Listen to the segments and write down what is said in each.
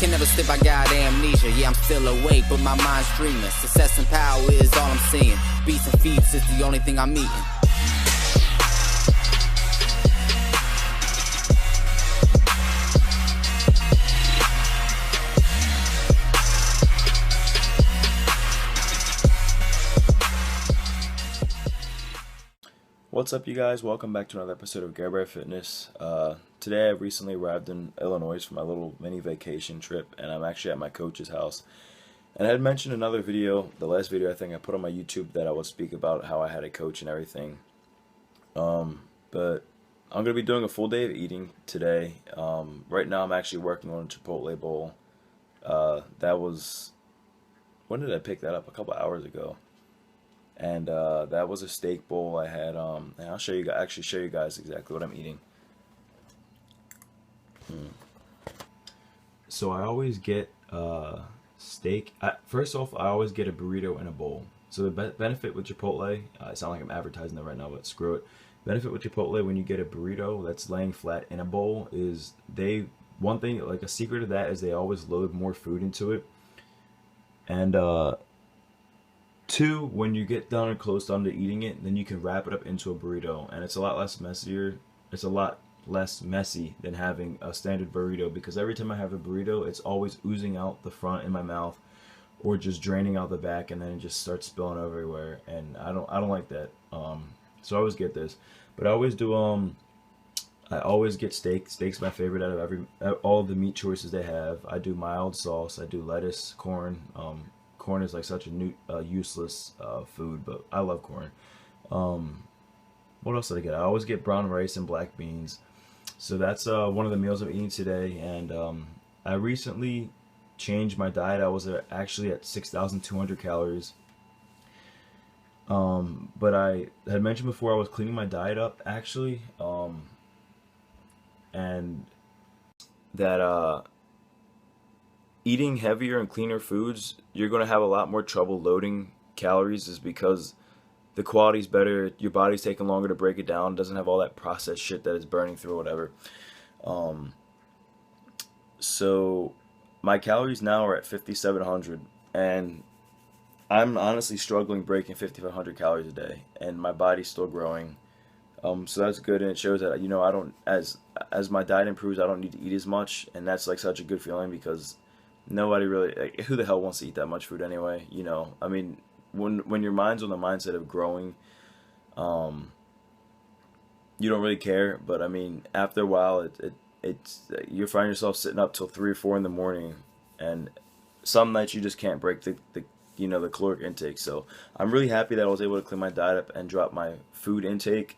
Can never slip, I got amnesia. Yeah, I'm still awake, but my mind's dreaming. Success and power is all I'm seeing. Beats and feats is the only thing I'm eating. What's up, you guys? Welcome back to another episode of Bear Fitness. Today I recently arrived in Illinois for my little mini vacation trip, and I'm actually at my coach's house. And I had mentioned in another video, the last video I think I put on my YouTube, that I would speak about how I had a coach and everything. But I'm going to be doing a full day of eating today. Right now I'm actually working on a Chipotle bowl. That was, when did I pick that up? A couple hours ago. And that was a steak bowl I had. And I'll show you guys exactly what I'm eating. So I always get steak. First off, I always get a burrito and a bowl. So the benefit with Chipotle, it sounds like I'm advertising that right now, but screw it. Benefit with Chipotle when you get a burrito that's laying flat in a bowl is one thing, like a secret of that is they always load more food into it. And two, when you get done or close down to eating it, then you can wrap it up into a burrito, and it's a lot less messier. It's a lot less messy than having a standard burrito, because every time I have a burrito, it's always oozing out the front in my mouth, or just draining out the back, and then it just starts spilling everywhere, and I don't like that. So I always get this, but I always do. I always get steak. Steak's my favorite out of all of the meat choices they have. I do mild sauce. I do lettuce, corn. Corn is like such a useless food, but I love corn. What else did I get? I always get brown rice and black beans. So that's one of the meals I'm eating today. And I recently changed my diet. I was actually at 6,200 calories. But I had mentioned before I was cleaning my diet up, actually. And that eating heavier and cleaner foods, you're going to have a lot more trouble loading calories, is because the quality's better, your body's taking longer to break it down, doesn't have all that processed shit that it's burning through or whatever. So my calories now are at 5,700, and I'm honestly struggling breaking 5,500 calories a day, and my body's still growing. So that's good, and it shows that, I don't, as my diet improves, I don't need to eat as much, and that's like such a good feeling, because nobody really, like, who the hell wants to eat that much food anyway? I mean, when your mind's on the mindset of growing, you don't really care. But I mean, after a while, it's you find yourself sitting up till 3 or 4 in the morning, and some nights you just can't break the caloric intake. So I'm really happy that I was able to clean my diet up and drop my food intake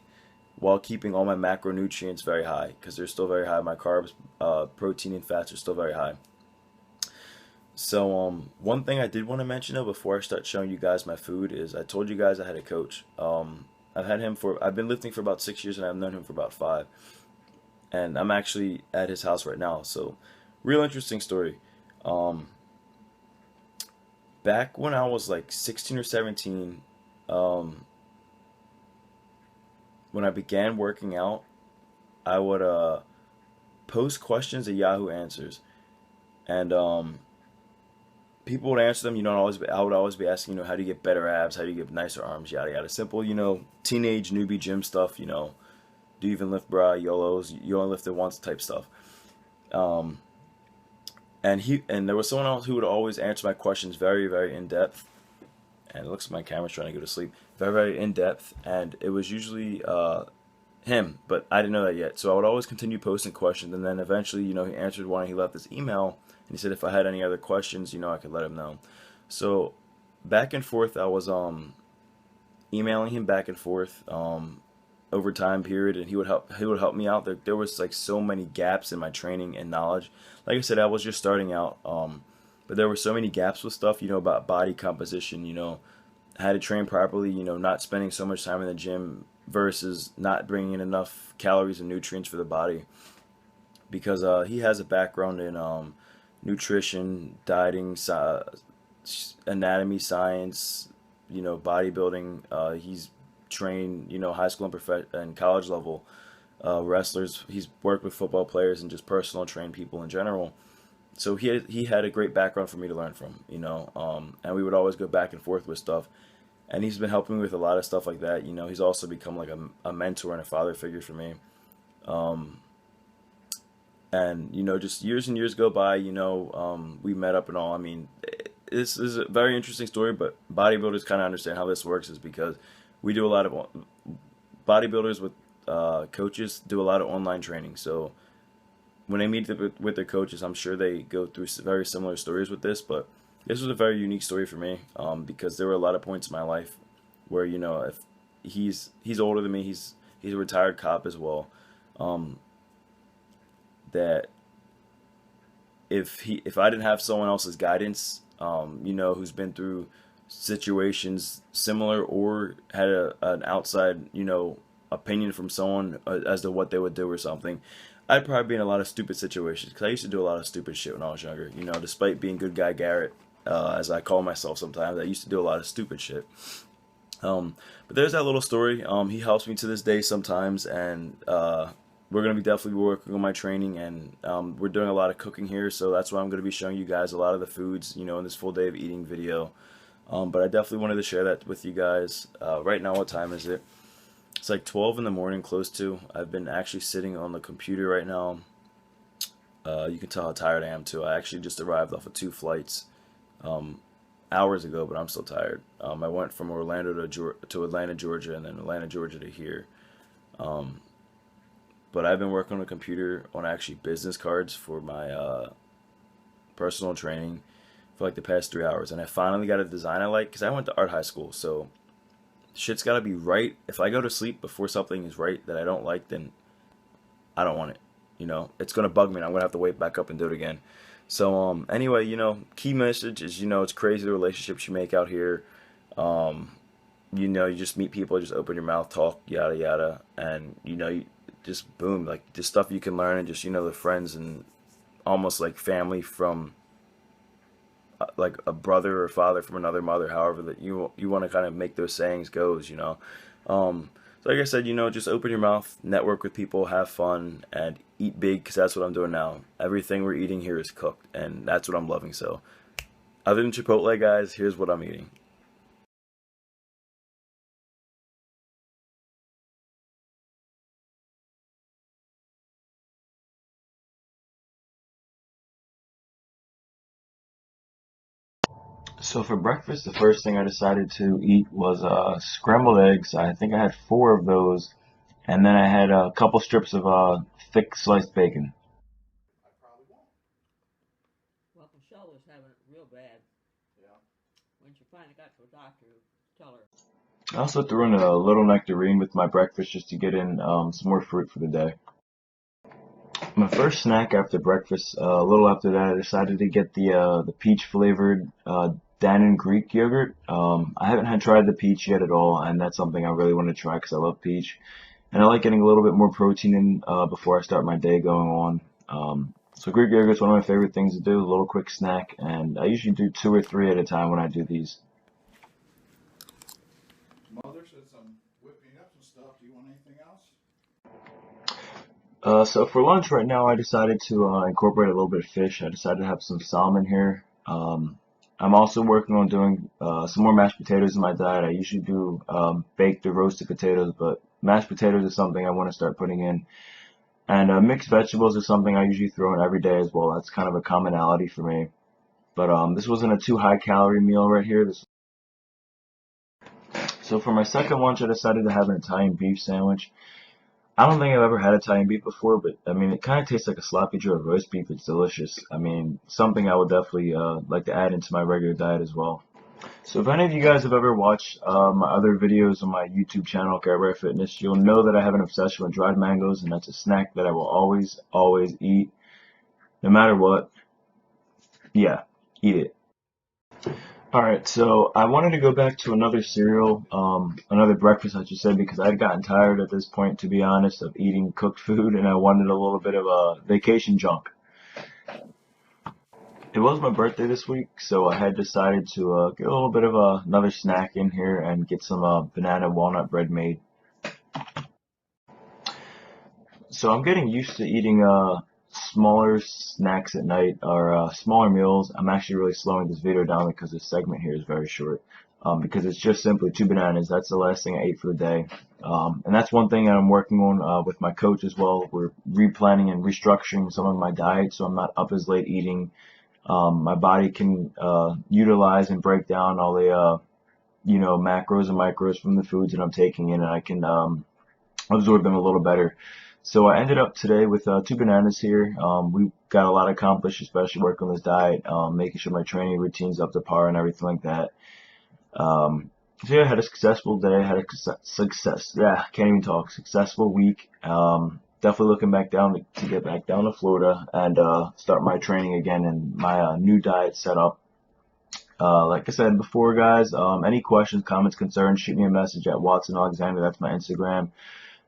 while keeping all my macronutrients very high, because they're still very high. My carbs, protein, and fats are still very high. So one thing I did want to mention though before I start showing you guys my food is, I told you guys I had a coach. I've been lifting for about 6 years, and I've known him for about 5. And I'm actually at his house right now. So real interesting story. Back when I was like 16 or 17, when I began working out, I would post questions at Yahoo Answers, and people would answer them. I would always be asking, how do you get better abs? How do you get nicer arms? Yada yada. Simple, teenage newbie gym stuff. Do you even lift, brah? YOLOs. You only lifted once type stuff. And there was someone else who would always answer my questions very, very in depth. And it looks like my camera's trying to go to sleep. Very, very in depth, and it was usually him, but I didn't know that yet. So I would always continue posting questions, and then eventually, he answered one. And he left this email. And he said if I had any other questions, I could let him know. So back and forth, I was emailing him back and forth over time period, and he would help me out. There was like so many gaps in my training and knowledge. Like I said, I was just starting out, but there were so many gaps with stuff, about body composition, how to train properly, not spending so much time in the gym versus not bringing in enough calories and nutrients for the body. Because he has a background in nutrition, dieting, anatomy, science, bodybuilding. He's trained, high school and college level wrestlers. He's worked with football players and just personal trained people in general. So he had a great background for me to learn from, and we would always go back and forth with stuff. And he's been helping me with a lot of stuff like that. He's also become like a mentor and a father figure for me. Um, and just years and years go by. We met up and all. I mean, this is a very interesting story, but bodybuilders kind of understand how this works is because we do a lot of bodybuilders with coaches do a lot of online training. So when they meet with their coaches, I'm sure they go through very similar stories with this, but this was a very unique story for me, because there were a lot of points in my life where if he's older than me, he's a retired cop as well, that if I didn't have someone else's guidance, who's been through situations similar or had an outside opinion from someone as to what they would do or something, I'd probably be in a lot of stupid situations because I used to do a lot of stupid shit when I was younger. Despite being good guy Garrett, as I call myself sometimes, I used to do a lot of stupid shit. But there's that little story. He helps me to this day sometimes, and we're gonna be definitely working on my training, and we're doing a lot of cooking here, so that's why I'm gonna be showing you guys a lot of the foods, in this full day of eating video. But I definitely wanted to share that with you guys. Right now, what time is it? It's like 12 in the morning, close to. I've been actually sitting on the computer right now. You can tell how tired I am too. I actually just arrived off of 2 flights hours ago, but I'm still tired. I went from Orlando to Atlanta, Georgia, and then Atlanta, Georgia to here. But I've been working on the computer on actually business cards for my personal training for like the past 3 hours, and I finally got a design I like because I went to art high school, so shit's gotta be right. If I go to sleep before something is right that I don't like, then I don't want it. It's gonna bug me and I'm gonna have to wake back up and do it again. So anyway, key message is, it's crazy the relationships you make out here. You just meet people, just open your mouth, talk, yada yada, and you just boom, like just stuff you can learn, and just the friends and almost like family from like a brother or father from another mother, however that you want to kind of make those sayings goes. So like I said, just open your mouth, network with people, have fun, and eat big, because that's what I'm doing now. Everything we're eating here is cooked, and that's what I'm loving. So other than Chipotle, guys, here's what I'm eating. So for breakfast, the first thing I decided to eat was scrambled eggs. I think I had 4 of those, and then I had a couple strips of thick sliced bacon. Well, Michelle was having it real bad. Yeah. When she finally got to a doctor, tell her. I also threw in a little nectarine with my breakfast just to get in some more fruit for the day. My first snack after breakfast, a little after that, I decided to get the peach flavored Dannon Greek yogurt. I haven't had tried the peach yet at all, and that's something I really want to try because I love peach, and I like getting a little bit more protein in before I start my day going on. So Greek yogurt is one of my favorite things to do, a little quick snack, and I usually do 2 or 3 at a time when I do these. Mother says I'm whipping up some stuff. Do you want anything else? So for lunch right now, I decided to incorporate a little bit of fish. I decided to have some salmon here. I'm also working on doing some more mashed potatoes in my diet. I usually do baked or roasted potatoes, but mashed potatoes is something I want to start putting in. And mixed vegetables is something I usually throw in every day as well. That's kind of a commonality for me. But this wasn't a too high calorie meal right here. So for my second lunch, I decided to have an Italian beef sandwich. I don't think I've ever had Italian beef before, but I mean, it kind of tastes like a sloppy Joe roast beef. It's delicious. I mean, something I would definitely like to add into my regular diet as well. So if any of you guys have ever watched my other videos on my YouTube channel, CALORIE Fitness, you'll know that I have an obsession with dried mangoes, and that's a snack that I will always, always eat, no matter what. Yeah, eat it. Alright, so I wanted to go back to another cereal, another breakfast, I should say, because I'd gotten tired at this point, to be honest, of eating cooked food, and I wanted a little bit of a vacation junk. It was my birthday this week, so I had decided to get a little bit of another snack in here and get some banana walnut bread made. So I'm getting used to eating smaller snacks at night or smaller meals. I'm actually really slowing this video down because this segment here is very short. Because it's just simply 2 bananas. That's the last thing I ate for the day. And that's one thing I'm working on with my coach as well. We're replanning and restructuring some of my diet so I'm not up as late eating. My body can utilize and break down all the macros and micros from the foods that I'm taking in, and I can absorb them a little better. So I ended up today with 2 bananas here. We got a lot accomplished, especially working on this diet, making sure my training routine's up to par and everything like that. So yeah, I had a successful day. I had a successful week. Definitely looking back down to get back down to Florida and start my training again and my new diet set up. Like I said before, guys, any questions, comments, concerns, shoot me a message at Watson Alexander. That's my Instagram.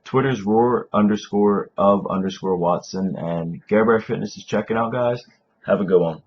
Twitter's roar_of_Watson. And Gare Bear Fitness is checking out, guys. Have a good one.